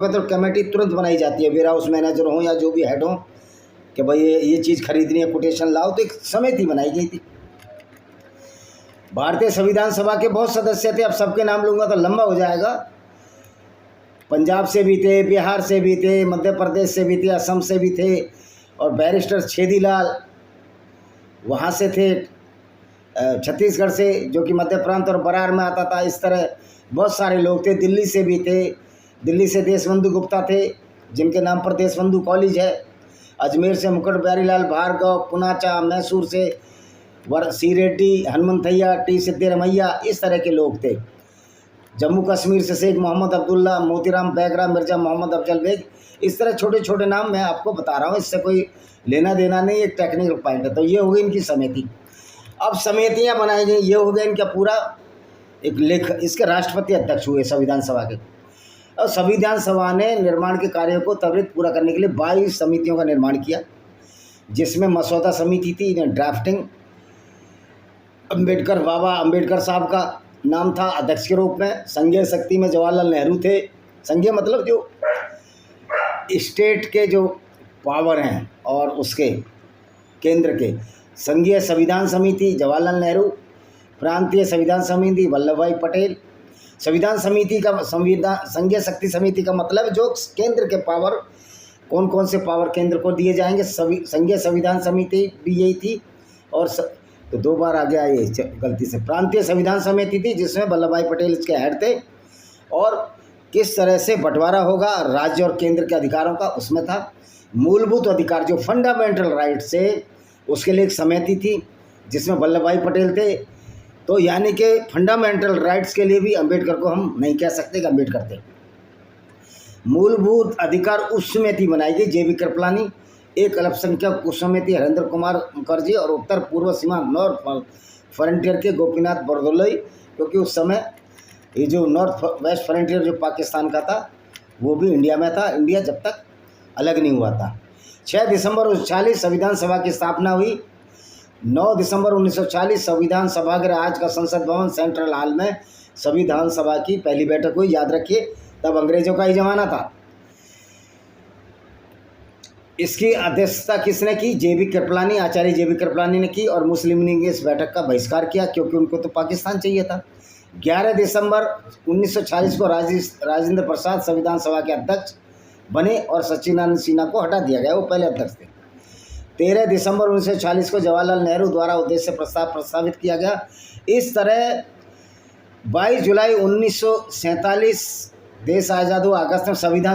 तो कमेटी तुरंत बनाई जाती है, वेयर हाउस मैनेजर हो या जो भी हेड हो कि भाई ये चीज़ खरीदनी है, कोटेशन लाओ, तो एक समिति बनाई गई थी। भारतीय संविधान सभा के बहुत सदस्य थे, अब सबके नाम लूँगा तो लंबा हो जाएगा। पंजाब से भी थे, बिहार से भी थे, मध्य प्रदेश से भी थे, असम से भी थे, और बैरिस्टर छेदीलाल वहाँ से थे, छत्तीसगढ़ से जो कि मध्य प्रांत और बरार में आता था। इस तरह बहुत सारे लोग थे, दिल्ली से भी थे। दिल्ली से देशबंधु गुप्ता थे, जिनके नाम पर देशबंधु कॉलेज है। अजमेर से मुकुट बिहारीलाल भार्गव, पुनाचा, मैसूर से सी रेड्डी, हनुमंतैया, टी सिद्धिरमैया, इस तरह के लोग थे। जम्मू कश्मीर से शेख मोहम्मद अब्दुल्ला, मोतीराम बैगरा, मिर्ज़ा मोहम्मद अफजल बेग, इस तरह छोटे छोटे नाम मैं आपको बता रहा हूँ, इससे कोई लेना देना नहीं, एक टेक्निकल पॉइंट है। तो ये हो गई इनकी समिति। अब समितियाँ बनाई गई, ये हो गया इनका पूरा एक लेख। इसके राष्ट्रपति अध्यक्ष हुए संविधान सभा के, और संविधान सभा ने निर्माण के कार्यों को त्वरित पूरा करने के लिए 22 समितियों का निर्माण किया, जिसमें मसौदा समिति थी, ड्राफ्टिंग बाबा अम्बेडकर साहब का नाम था अध्यक्ष के रूप में। संघीय शक्ति में जवाहरलाल नेहरू थे। संघीय मतलब जो स्टेट के जो पावर हैं और उसके केंद्र के। संघीय संविधान समिति जवाहरलाल नेहरू, प्रांतीय संविधान समिति वल्लभ भाई पटेल। संविधान समिति का संघीय शक्ति समिति का मतलब जो केंद्र के पावर, कौन कौन से पावर केंद्र को दिए जाएंगे, संघीय संविधान समिति भी यही थी। और तो 2 बार आ गया ये गलती से। प्रांतीय संविधान समिति थी, जिसमें वल्लभ भाई पटेल इसके हेड थे, और किस तरह से बंटवारा होगा राज्य और केंद्र के अधिकारों का, उसमें था। मूलभूत अधिकार जो फंडामेंटल राइट से, उसके लिए एक समिति थी जिसमें वल्लभ भाई पटेल थे। तो यानी कि फंडामेंटल राइट्स के लिए भी अम्बेडकर को हम नहीं कह सकते कि अम्बेडकर थे। मूलभूत अधिकार उस समिति बनाई गई, JB कृपलानी। एक अल्पसंख्यक उप समिति हरेंद्र कुमार मुखर्जी, और उत्तर पूर्व सीमा नॉर्थ फ्रंटियर के गोपीनाथ बरदोलई, क्योंकि उस समय ये जो नॉर्थ वेस्ट फ्रंटियर जो पाकिस्तान का था वो भी इंडिया में था, इंडिया जब तक अलग नहीं हुआ था। 6 दिसंबर 1940 संविधान सभा की स्थापना हुई। 9 दिसंबर 1940 संविधान सभागृह, आज का संसद भवन, सेंट्रल हॉल में संविधान सभा की पहली बैठक हुई। याद रखिए, तब अंग्रेजों का ही जमाना था। इसकी अध्यक्षता किसने की? JB कृपलानी, आचार्य JB कृपलानी ने की, और मुस्लिम लीग ने इस बैठक का बहिष्कार किया, क्योंकि उनको तो पाकिस्तान चाहिए था। 11 दिसंबर 1940 को राजेंद्र प्रसाद संविधान सभा के अध्यक्ष बने, और सच्चिदानंद सिन्हा को हटा दिया गया, वो पहले अध्यक्ष थे। 13 दिसंबर 1940 को जवाहरलाल नेहरू द्वारा उद्देश्य प्रस्ताव प्रस्तावित किया गया। इस तरह 22 जुलाई 1947 देश आज़ाद हुआ। अगस्त में संविधान